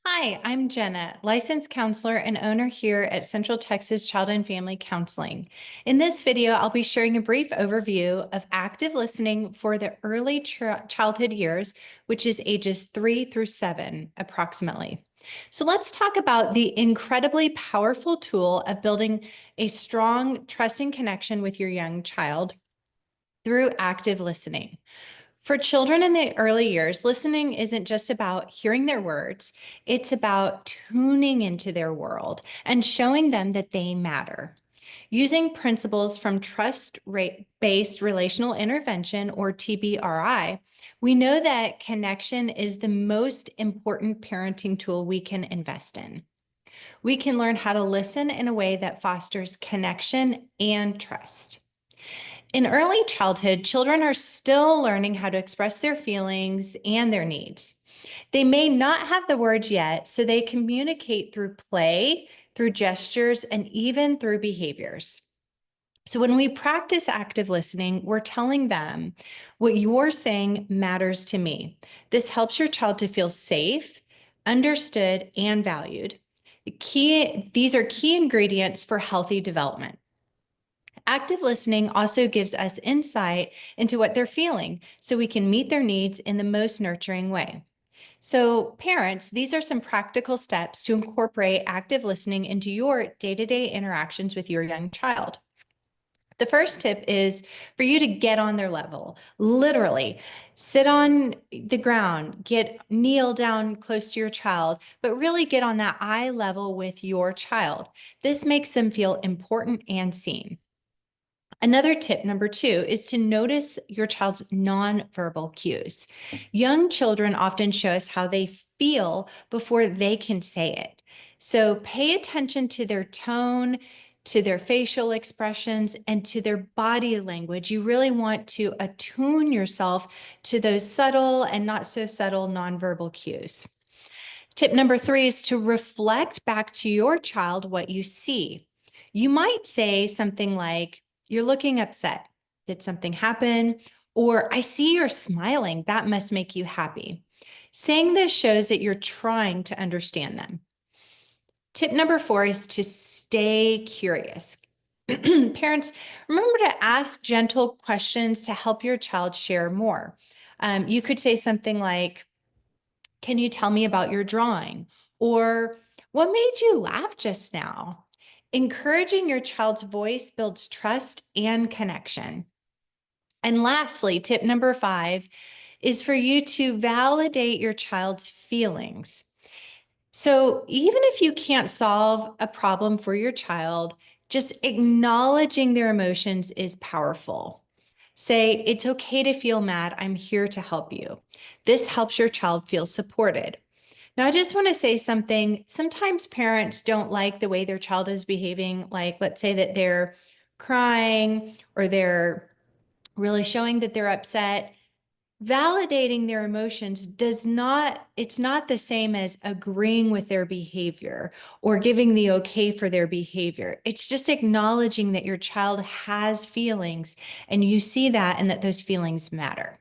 Hi, I'm Jenna, licensed counselor and owner here at Central Texas Child and Family Counseling. In this video, I'll be sharing a brief overview of active listening for the early childhood years, which is ages 3 through 7 approximately. So let's talk about the incredibly powerful tool of building a strong, trusting connection with your young child through active listening. For children in the early years, listening isn't just about hearing their words, it's about tuning into their world and showing them that they matter. Using principles from trust-based relational intervention, or TBRI, we know that connection is the most important parenting tool we can invest in. We can learn how to listen in a way that fosters connection and trust. In early childhood, children are still learning how to express their feelings and their needs. They may not have the words yet, so they communicate through play, through gestures, and even through behaviors. So when we practice active listening, we're telling them, what you're saying matters to me. This helps your child to feel safe, understood, and valued. These are key ingredients for healthy development. Active listening also gives us insight into what they're feeling so we can meet their needs in the most nurturing way. So, parents, these are some practical steps to incorporate active listening into your day-to-day interactions with your young child. The first tip is for you to get on their level. Literally, sit on the ground, kneel down close to your child, but really get on that eye level with your child. This makes them feel important and seen. Another tip, number 2, is to notice your child's nonverbal cues. Young children often show us how they feel before they can say it. So pay attention to their tone, to their facial expressions, and to their body language. You really want to attune yourself to those subtle and not so subtle nonverbal cues. Tip number 3 is to reflect back to your child what you see. You might say something like, "You're looking upset. Did something happen?" Or, "I see you're smiling. That must make you happy." Saying this shows that you're trying to understand them. Tip number 4 is to stay curious. Parents, remember to ask gentle questions to help your child share more. You could say something like, "Can you tell me about your drawing?" Or, "What made you laugh just now?" Encouraging your child's voice builds trust and connection. And lastly, tip number 5 is for you to validate your child's feelings. So even if you can't solve a problem for your child, just acknowledging their emotions is powerful. Say, "It's okay to feel mad. I'm here to help you." This helps your child feel supported. Now, I just want to say something. Sometimes parents don't like the way their child is behaving. Like, let's say that they're crying or they're really showing that they're upset. Validating their emotions it's not the same as agreeing with their behavior or giving the okay for their behavior. It's just acknowledging that your child has feelings and you see that and that those feelings matter.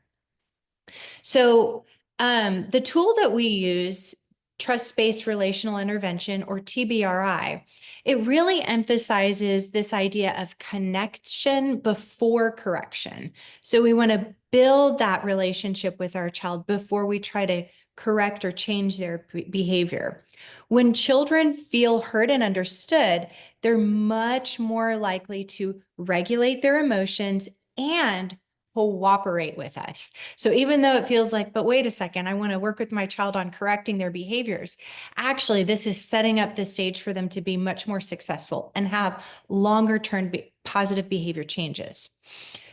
So the tool that we use, trust-based relational intervention, or TBRI, it really emphasizes this idea of connection before correction. So we want to build that relationship with our child before we try to correct or change their behavior. When children feel heard and understood, they're much more likely to regulate their emotions and cooperate with us. So even though it feels like, but wait a second, I want to work with my child on correcting their behaviors, actually, this is setting up the stage for them to be much more successful and have longer term positive behavior changes.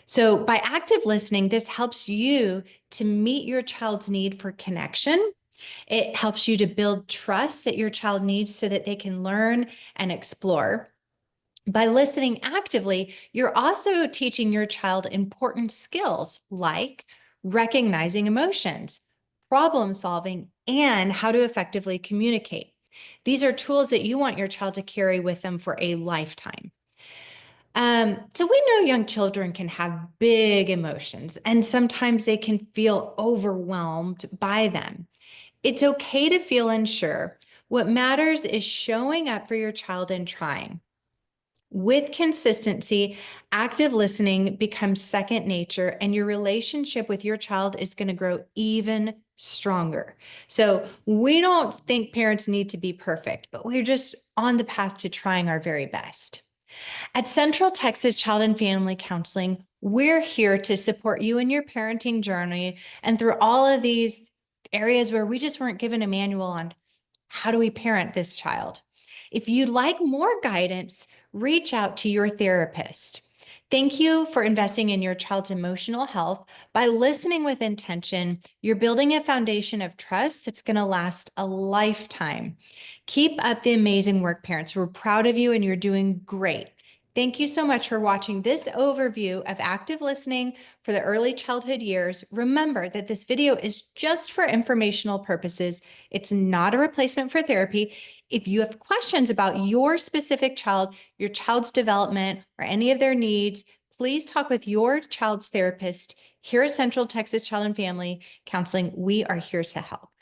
So by active listening, this helps you to meet your child's need for connection. It helps you to build trust that your child needs so that they can learn and explore. By listening actively, you're also teaching your child important skills like recognizing emotions, problem solving, and how to effectively communicate. These are tools that you want your child to carry with them for a lifetime. So we know young children can have big emotions, and sometimes they can feel overwhelmed by them. It's okay to feel unsure. What matters is showing up for your child and trying. With consistency, active listening becomes second nature, and your relationship with your child is going to grow even stronger. So, we don't think parents need to be perfect, but we're just on the path to trying our very best. At Central Texas Child and Family Counseling, we're here to support you in your parenting journey and through all of these areas where we just weren't given a manual on how do we parent this child. If you'd like more guidance, reach out to your therapist. Thank you for investing in your child's emotional health. By listening with intention, you're building a foundation of trust that's going to last a lifetime. Keep up the amazing work, parents. We're proud of you and you're doing great. Thank you so much for watching this overview of active listening for the early childhood years. Remember that this video is just for informational purposes. It's not a replacement for therapy. If you have questions about your specific child, your child's development, or any of their needs, please talk with your child's therapist. Here at Central Texas Child and Family Counseling, we are here to help.